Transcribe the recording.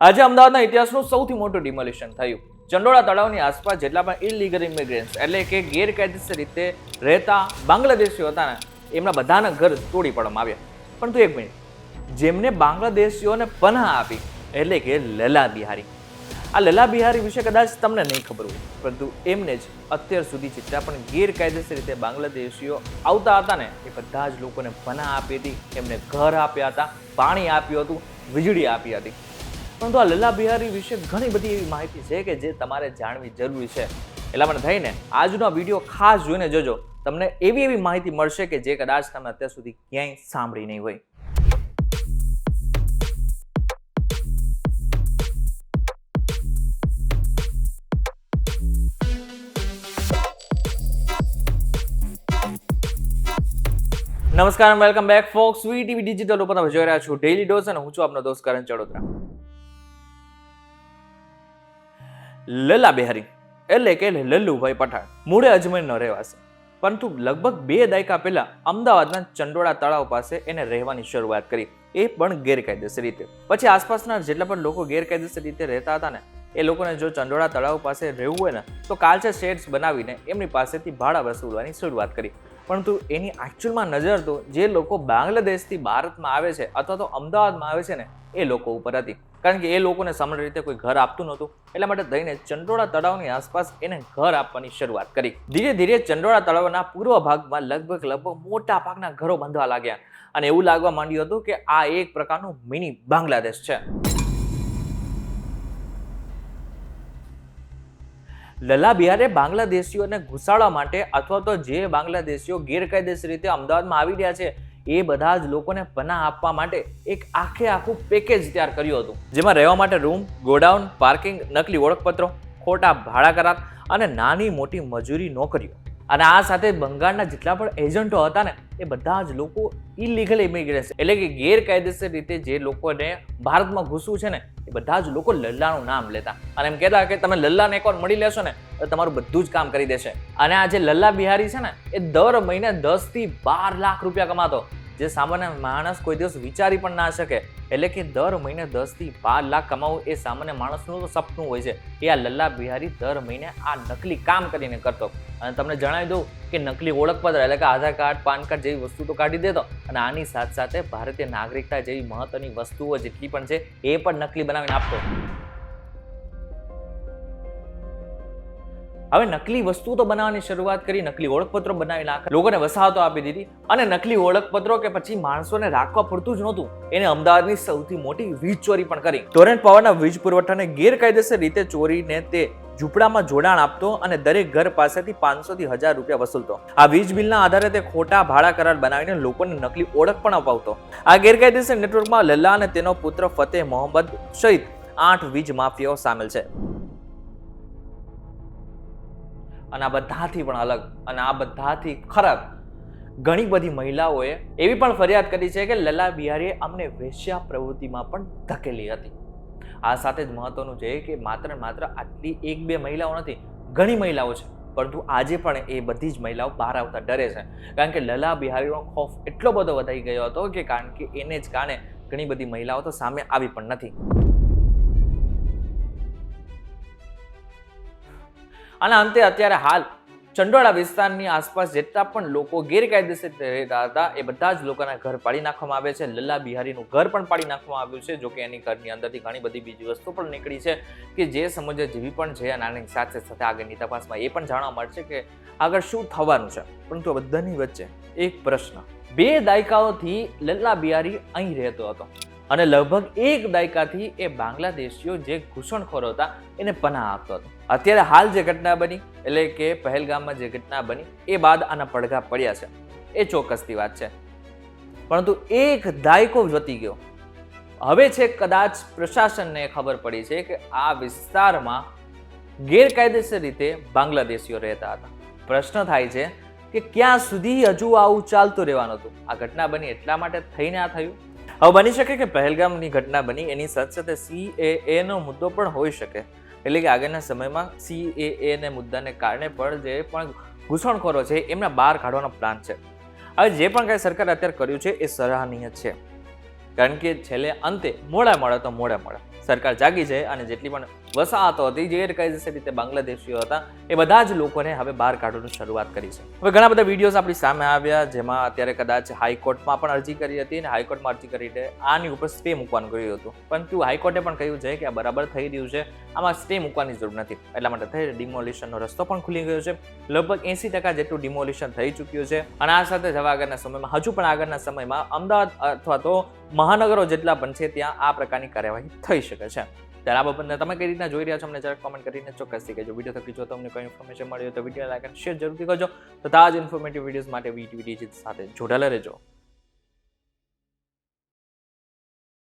આજે અમદાવાદના ઇતિહાસનું સૌથી મોટું ડિમોલિશન થયું. ચંડોળા તળાવની આસપાસ જેટલા પણ ઇલીગલ ઇમિગ્રન્ટ્સ એટલે કે ગેરકાયદેસર રીતે રહેતા બાંગ્લાદેશીઓ હતા ને એમના બધાના ઘર તોડી પાડવામાં આવ્યા. પરંતુ એક મિનિટ, જેમને બાંગ્લાદેશીઓને પનાહ આપી એટલે કે લલા બિહારી. આ લલા બિહારી વિશે કદાચ તમને નહીં ખબર હોય, પરંતુ એમને જ અત્યાર સુધી જેટલા પણ ગેરકાયદેસર રીતે બાંગ્લાદેશીઓ આવતા હતા ને એ બધા જ લોકોને પનાહ આપી હતી, એમને ઘર આપ્યા હતા, પાણી આપ્યું હતું, વીજળી આપી હતી. પરંતુ આ લલા બિહારી વિશે ઘણી બધી એવી માહિતી છે કે જે તમારે જાણવી જરૂરી છે. એટલા માટે થઈને આજનો આ વિડીયો ખાસ જોઈને જોજો. તમને એવી માહિતી મળશે કે જે કદાચ તમે અત્યાર સુધી ક્યાંય સાંભળી નહીં હોય. નમસ્કાર, welcome back folks VTV digital ઉપર તમે જોઈ રહ્યા છો ડેઈલી ડોઝ અને હું છું આપનો દોસ્ત કરણ ચડોદરા. લલા બિહારી એટલે કે લલ્લુભાઈ પઠાણ મૂળે અજમેરનો રહેવાસી, પરંતુ લગભગ 2 દાયકા પહેલા અમદાવાદના ચંડોળા તળાવ પાસે એને રહેવાની શરૂઆત કરી, એ પણ ગેરકાયદેસર રીતે. પછી આસપાસના જેટલા પણ લોકો ગેરકાયદેસર રીતે રહેતા હતા ને એ લોકોને જો ચંડોળા તળાવ પાસે રહેવું હોય ને તો કાચા શેડ્સ બનાવીને એમની પાસેથી ભાડા વસૂલવાની શરૂઆત કરી. પરંતુ એની એકચ્યુઅલમાં નજર તો જે લોકો બાંગ્લાદેશથી ભારતમાં આવે છે અથવા તો અમદાવાદમાં આવે છે ને એ લોકો ઉપર હતી, કારણ કે એ લોકોને સામાન્ય રીતે કોઈ ઘર આપતું નહોતું. એટલા માટે થઈને ચંડોળા તળાવની આસપાસ એને ઘર આપવાની શરૂઆત કરી. ધીરે ધીરે ચંડોળા તળાવના પૂર્વ ભાગમાં લગભગ મોટા ભાગના ઘરો બાંધવા લાગ્યા અને એવું લાગવા માંડ્યું હતું કે આ એક પ્રકારનું મિની બાંગ્લાદેશ છે. લલા બિહારે બાંગ્લાદેશીઓને ઘુસાડવા માટે અથવા તો જે બાંગ્લાદેશીઓ ગેરકાયદેસર રીતે અમદાવાદમાં આવી રહ્યા છે એ બધા જ લોકોને પનાહ આપવા માટે એક આખું પેકેજ તૈયાર કર્યું હતું, જેમાં રહેવા માટે રૂમ, ગોડાઉન, પાર્કિંગ, નકલી ઓળખપત્રો, ખોટા ભાડા કરાર અને નાની મોટી મજૂરી નોકરીઓ. અને આ સાથે બંગાળના જેટલા પણ એજન્ટો હતા ને એ બધા જ લોકો ઇલીગલ ઇમિગ્રન્ટ્સ એટલે કે ગેરકાયદેસર રીતે જે લોકોને ભારતમાં ઘૂસવું છે ને એ બધા જ લોકો લલ્લાનું નામ લેતા અને એમ કહેતા કે તમે લલ્લાને એકવાર મળી લેશો ને તો તમારું બધું જ કામ કરી દેશે. અને આ જે લલા બિહારી છે ને એ દર મહિને 10 થી 12 લાખ રૂપિયા કમાતો, જે સામાન્ય માણસ કોઈ દિવસ વિચારી પણ ના શકે. એટલે કે દર મહિને 10 થી 12 લાખ કમાવું એ સામાન્ય માણસનું તો સપનું હોય છે. એ આ લલા બિહારી દર મહિને આ નકલી કામ કરીને કરતો. અને તમને જણાવી દઉં કે નકલી ઓળખપત્ર એટલે કે આધાર કાર્ડ, પાન કાર્ડ જેવી વસ્તુ તો કાઢી દેતો અને આની સાથે ભારતીય નાગરિકતા જેવી મહત્વની વસ્તુઓ જેટલી પણ છે એ પણ નકલી બનાવીને આપતો. હવે નકલી વસ્તુ તો બનાવવાની શરૂઆત કરી, નકલી ઓળખપત્રો બનાવી નાખ્યા, લોકોને વસાહતો આપી દીધી અને નકલી ઓળખપત્રો કે પછી માણસોને રાખવા પડતું જ નહોતું, એને અમદાવાદની સૌથી મોટી વીજ ચોરી પણ કરી. ટોરેન્ટ પાવરના વીજ પુરવઠાને ગેરકાયદેસર રીતે ચોરીને તે ઝૂંપડામાં જોડાણ આપતો અને દરેક ઘર પાસેથી 500 થી 1000 રૂપિયા વસૂલતો. આ વીજ બિલના આધારે તે ખોટા ભાડા કરાર બનાવીને લોકોને નકલી ઓળખ પણ અપાવતો. આ ગેરકાયદેસર નેટવર્કમાં લલ્લા અને તેનો પુત્ર ફતેહ મોહમ્મદ સહિત 8 વીજ માફિયાઓ સામેલ છે. અને આ બધાથી પણ અલગ અને આ બધાથી ખરાબ ઘણી બધી મહિલાઓએ એવી પણ ફરિયાદ કરી છે કે લલા બિહારીએ અમને વેશ્યા પ્રવૃત્તિમાં પણ ધકેલી હતી. આ સાથે જ મહત્વનું છે કે માત્ર આટલી 1-2 મહિલાઓ નથી, ઘણી મહિલાઓ છે, પરંતુ આજે પણ એ બધી જ મહિલાઓ બહાર આવતા ડરે છે, કારણ કે લલા બિહારીનો ખોફ એટલો બધો વધી ગયો હતો કે કારણ કે એને જ કારણે ઘણી બધી મહિલાઓ તો સામે આવી પણ નથી. અને અંતે અત્યારે હાલ ચંડોળા વિસ્તારની આસપાસ જેટલા પણ લોકો ગેરકાયદેસર રહેતા હતા એ બધા જ લોકોના ઘર પાડી નાખવામાં આવે છે. લલા બિહારીનું ઘર પણ પાડી નાખવામાં આવ્યું છે. જોકે એની ઘરની અંદરથી ઘણી બધી બીજી વસ્તુ પણ નીકળી છે કે જે સમજે જેવી પણ છે અને આની સાથે આગળની તપાસમાં એ પણ જાણવા મળશે કે આગળ શું થવાનું છે. પરંતુ બધાની વચ્ચે એક પ્રશ્ન, 2 દાયકાઓથી લલા બિહારી અહીં રહેતો હતો અને લગભગ 1 દાયકાથી એ બાંગ્લાદેશીઓ જે ઘૂસણખોરો હતા એને પનાહ આપતો હતો. અત્યારે હાલ જે ઘટના બની એટલે કે પહેલગામમાં જે ઘટના બની એ બાદ આના પડઘા પડ્યા છે, એ ચોક્કસથી વાત છે. પરંતુ 1 દાયકો વધી ગયો. હવે છે કદાચ પ્રશાસનને ખબર પડી છે કે આ વિસ્તારમાં ગેરકાયદેસર રીતે બાંગ્લાદેશીઓ રહેતા હતા. પ્રશ્ન થાય છે કે ક્યાં સુધી હજુ આવું ચાલતું રહેવાનું હતું? આ ઘટના બની એટલા માટે થઈને આ થયું. હવે બની શકે કે પહેલગામની ઘટના બની એની સાથે CAA નો મુદ્દો પણ હોઈ શકે. એટલે કે આગળના સમયમાં CAA ને મુદ્દાને કારણે પણ જે પણ ઘૂસણખોરો છે એમને બહાર કાઢવાનો પ્લાન છે. હવે જે પણ કાંઈ સરકારે અત્યારે કર્યું છે એ સરાહનીય છે, કારણ કે છેલ્લે અંતે મોડા મળે સરકાર જાગી છે અને જેટલી પણ વસાહતો હતી જે ગેરકાયદેસર રીતે બાંગ્લાદેશીઓ હતા એ બધા જ લોકોને હવે બહાર કાઢવાની શરૂઆત કરી છે. હવે ઘણા બધા વિડીયોઝ આપણી સામે આવ્યા, જેમાં અત્યારે કદાચ હાઈકોર્ટમાં પણ અરજી કરી હતી અને હાઈકોર્ટમાં અરજી કરીને આની ઉપર સ્ટે મૂકવાનું કહ્યું હતું, પરંતુ હાઈકોર્ટે પણ કહ્યું છે કે આ બરાબર થઈ રહ્યું છે, આમાં સ્ટે મૂકવાની જરૂર નથી. એટલા માટે થઈ ડિમોલિશનનો રસ્તો પણ ખુલી ગયો છે. લગભગ 80% જેટલું ડિમોલિશન થઈ ચૂક્યું છે અને આ સાથે હવે આગળના સમયમાં હજુ પણ આગળના સમયમાં અમદાવાદ અથવા તો મહાનગરો જેટલા પણ છે ત્યાં આ પ્રકારની કાર્યવાહી થઈ શકે છે. ત્યારે આ બાબતને તમે કઈ રીતના જોઈ રહ્યા છો અમને જરાક કોમેન્ટ કરીને ચોક્કસથી કહેજો. વિડીયો થકી જો તમને કોઈ ઇન્ફોર્મેશન મળી હોય તો વિડીયો લાઈક અને શેર જરૂરથી કરજો. તો આ જ ઇન્ફોર્મેટિવ વિડીયોઝ માટે વીટીવી સાથે જોડાયેલા રહેજો.